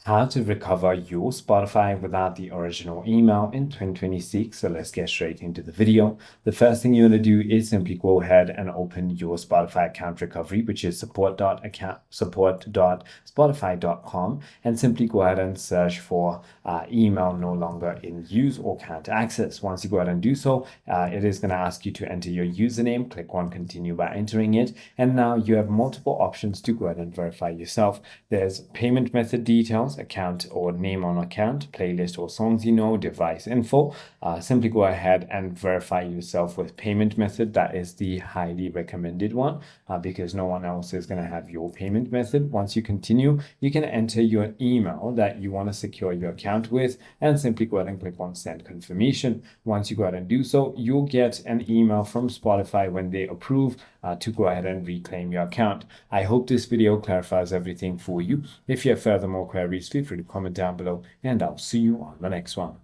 How to recover your Spotify without the original email in 2026. So let's get straight into the video. The first thing you want to do is simply go ahead and open your Spotify account recovery, which is support.spotify.com, and simply go ahead and search for email no longer in use or can't access. Once you go ahead and do so, it is going to ask you to enter your username. Click on continue by entering it. And now you have multiple options to go ahead and verify yourself. There's payment method details, account or name on account, playlist or songs you know, device info. Simply go ahead and verify yourself with payment method. That is the highly recommended one because no one else is going to have your payment method. Once you continue, you can enter your email that you want to secure your account with and simply go ahead and click on send confirmation. Once you go ahead and do so, you'll get an email from Spotify when they approve to go ahead and reclaim your account. I hope this video clarifies everything for you. If you have further more queries, feel free to comment down below and I'll see you on the next one.